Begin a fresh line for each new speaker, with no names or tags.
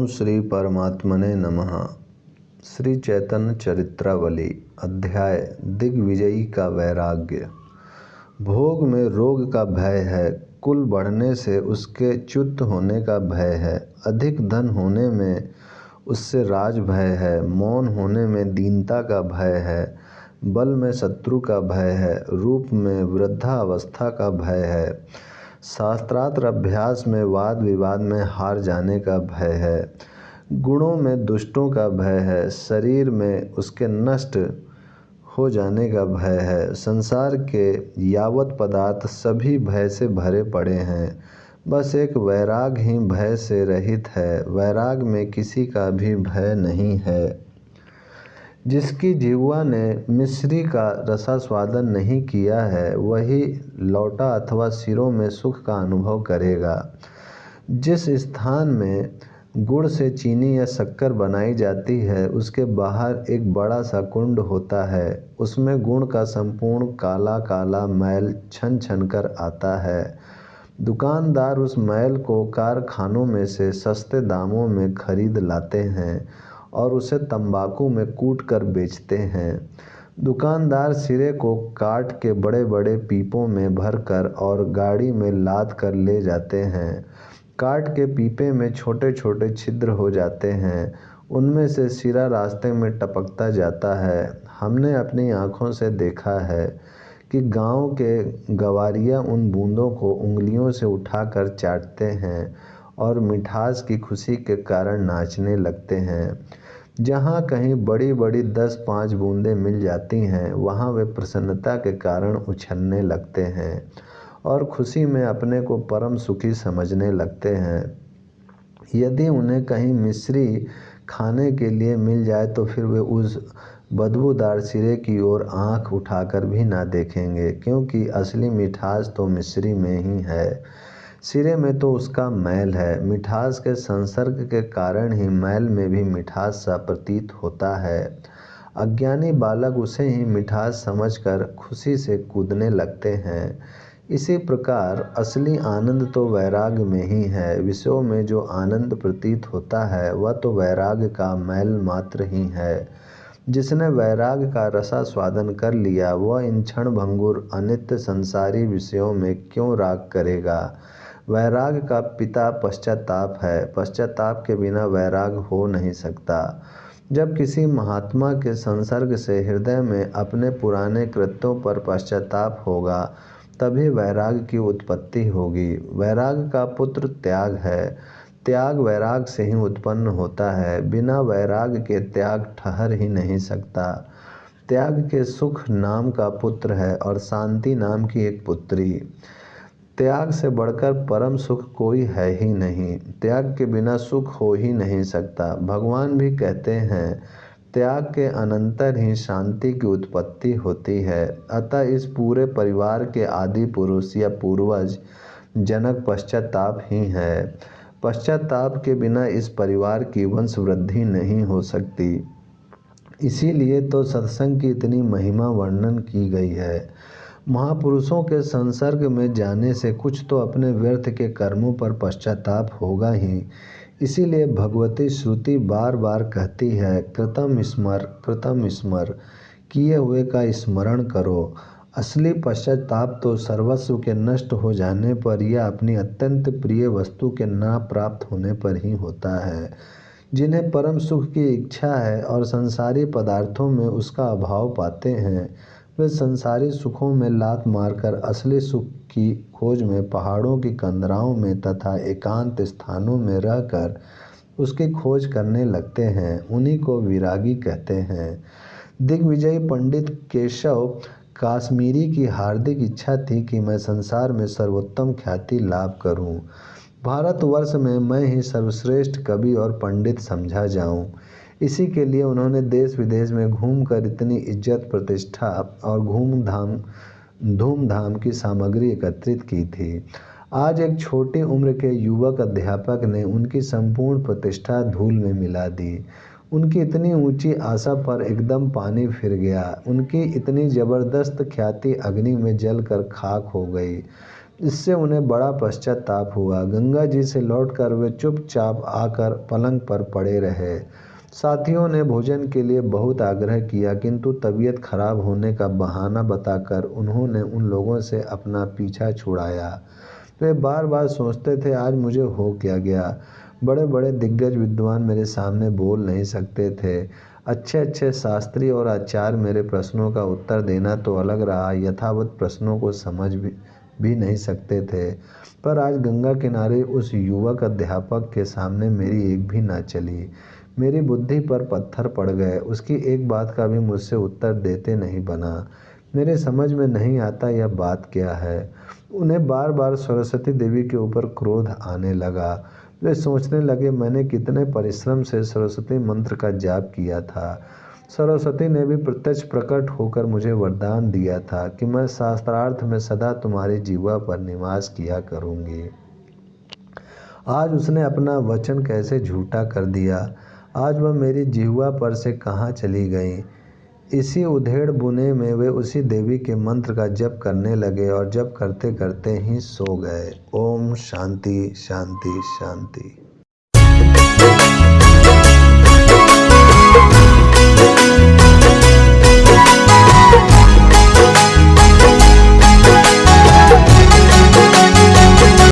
ओम श्री परमात्मने नमः। श्री चैतन्य चरित्रावली अध्याय दिग्विजयी का वैराग्य। भोग में रोग का भय है, कुल बढ़ने से उसके च्युत होने का भय है, अधिक धन होने में उससे राज भय है, मौन होने में दीनता का भय है, बल में शत्रु का भय है, रूप में वृद्धावस्था का भय है, शास्त्रार्थ अभ्यास में वाद विवाद में हार जाने का भय है, गुणों में दुष्टों का भय है, शरीर में उसके नष्ट हो जाने का भय है। संसार के यावत पदार्थ सभी भय से भरे पड़े हैं, बस एक वैराग ही भय से रहित है। वैराग में किसी का भी भय नहीं है। जिसकी जिह्वा ने मिश्री का रसास्वादन नहीं किया है, वही लौटा अथवा सिरों में सुख का अनुभव करेगा। जिस स्थान में गुड़ से चीनी या शक्कर बनाई जाती है, उसके बाहर एक बड़ा सा कुंड होता है। उसमें गुण का संपूर्ण काला काला मैल छन छन कर आता है। दुकानदार उस मैल को कारखानों में से सस्ते दामों में खरीद लाते हैं और उसे तंबाकू में कूट कर बेचते हैं। दुकानदार सिरे को काट के बड़े बड़े पीपों में भरकर और गाड़ी में लाद कर ले जाते हैं। काट के पीपे में छोटे छोटे छिद्र हो जाते हैं, उनमें से सिरा रास्ते में टपकता जाता है। हमने अपनी आँखों से देखा है कि गांव के गवारियाँ उन बूंदों को उंगलियों से उठाकर चाटते हैं और मिठास की खुशी के कारण नाचने लगते हैं। जहाँ कहीं बड़ी बड़ी 10-5 बूंदें मिल जाती हैं, वहाँ वे प्रसन्नता के कारण उछलने लगते हैं और खुशी में अपने को परम सुखी समझने लगते हैं। यदि उन्हें कहीं मिश्री खाने के लिए मिल जाए तो फिर वे उस बदबूदार सिरे की ओर आँख उठाकर भी ना देखेंगे, क्योंकि असली मिठास तो मिश्री में ही है। सिरे में तो उसका मैल है। मिठास के संसर्ग के कारण ही मैल में भी मिठास सा प्रतीत होता है। अज्ञानी बालक उसे ही मिठास समझकर खुशी से कूदने लगते हैं। इसी प्रकार असली आनंद तो वैराग में ही है। विषयों में जो आनंद प्रतीत होता है, वह तो वैराग का मैल मात्र ही है। जिसने वैराग का रसास्वादन कर लिया, वह इन क्षणभंगुर अनित्य संसारी विषयों में क्यों राग करेगा। वैराग का पिता पश्चाताप है। पश्चाताप के बिना वैराग हो नहीं सकता। जब किसी महात्मा के संसर्ग से हृदय में अपने पुराने कृत्यों पर पश्चाताप होगा, तभी वैराग की उत्पत्ति होगी। वैराग का पुत्र त्याग है। त्याग वैराग से ही उत्पन्न होता है। बिना वैराग के त्याग ठहर ही नहीं सकता। त्याग के सुख नाम का पुत्र है और शांति नाम की एक पुत्री। त्याग से बढ़कर परम सुख कोई है ही नहीं। त्याग के बिना सुख हो ही नहीं सकता। भगवान भी कहते हैं, त्याग के अनंतर ही शांति की उत्पत्ति होती है। अतः इस पूरे परिवार के आदि पुरुष या पूर्वज जनक पश्चाताप ही है। पश्चाताप के बिना इस परिवार की वंश वृद्धि नहीं हो सकती। इसीलिए तो सत्संग की इतनी महिमा वर्णन की गई है। महापुरुषों के संसर्ग में जाने से कुछ तो अपने व्यर्थ के कर्मों पर पश्चाताप होगा ही। इसीलिए भगवती श्रुति बार बार कहती है, कृतम स्मर, किए हुए का स्मरण करो। असली पश्चाताप तो सर्वस्व के नष्ट हो जाने पर या अपनी अत्यंत प्रिय वस्तु के ना प्राप्त होने पर ही होता है। जिन्हें परम सुख की इच्छा है और संसारी पदार्थों में उसका अभाव पाते हैं, वे संसारी सुखों में लात मारकर असली सुख की खोज में पहाड़ों की कंदराओं में तथा एकांत स्थानों में रहकर उसकी खोज करने लगते हैं। उन्हीं को विरागी कहते हैं। दिग्विजयी पंडित केशव काश्मीरी की हार्दिक इच्छा थी कि मैं संसार में सर्वोत्तम ख्याति लाभ करूं। भारतवर्ष में मैं ही सर्वश्रेष्ठ कवि और पंडित समझा जाऊं। इसी के लिए उन्होंने देश विदेश में घूमकर इतनी इज्जत प्रतिष्ठा और धूमधाम की सामग्री एकत्रित की थी। आज एक छोटी उम्र के युवक अध्यापक ने उनकी संपूर्ण प्रतिष्ठा धूल में मिला दी। उनकी इतनी ऊंची आशा पर एकदम पानी फिर गया। उनकी इतनी जबरदस्त ख्याति अग्नि में जलकर खाक हो गई। इससे उन्हें बड़ा पश्चाताप हुआ। गंगा जी से लौटकर वे चुपचाप आकर पलंग पर पड़े रहे। साथियों ने भोजन के लिए बहुत आग्रह किया, किंतु तबीयत खराब होने का बहाना बताकर उन्होंने उन लोगों से अपना पीछा छुड़ाया। वे बार बार सोचते थे, आज मुझे हो क्या गया। बड़े बड़े दिग्गज विद्वान मेरे सामने बोल नहीं सकते थे। अच्छे अच्छे शास्त्री और आचार्य मेरे प्रश्नों का उत्तर देना तो अलग रहा, यथावत प्रश्नों को समझ भी नहीं सकते थे। पर आज गंगा किनारे उस युवक अध्यापक के सामने मेरी एक भी ना चली। मेरी बुद्धि पर पत्थर पड़ गए। उसकी एक बात का भी मुझसे उत्तर देते नहीं बना। मेरे समझ में नहीं आता यह बात क्या है। उन्हें बार बार सरस्वती देवी के ऊपर क्रोध आने लगा। वे सोचने लगे, मैंने कितने परिश्रम से सरस्वती मंत्र का जाप किया था। सरस्वती ने भी प्रत्यक्ष प्रकट होकर मुझे वरदान दिया था कि मैं शास्त्रार्थ में सदा तुम्हारी जिह्वा पर निवास किया करूंगी। आज उसने अपना वचन कैसे झूठा कर दिया। आज वह मेरी जिह्वा पर से कहाँ चली गई। इसी उधेड़ बुने में वे उसी देवी के मंत्र का जप करने लगे और जप करते करते ही सो गए। ओम शांति शांति शांति।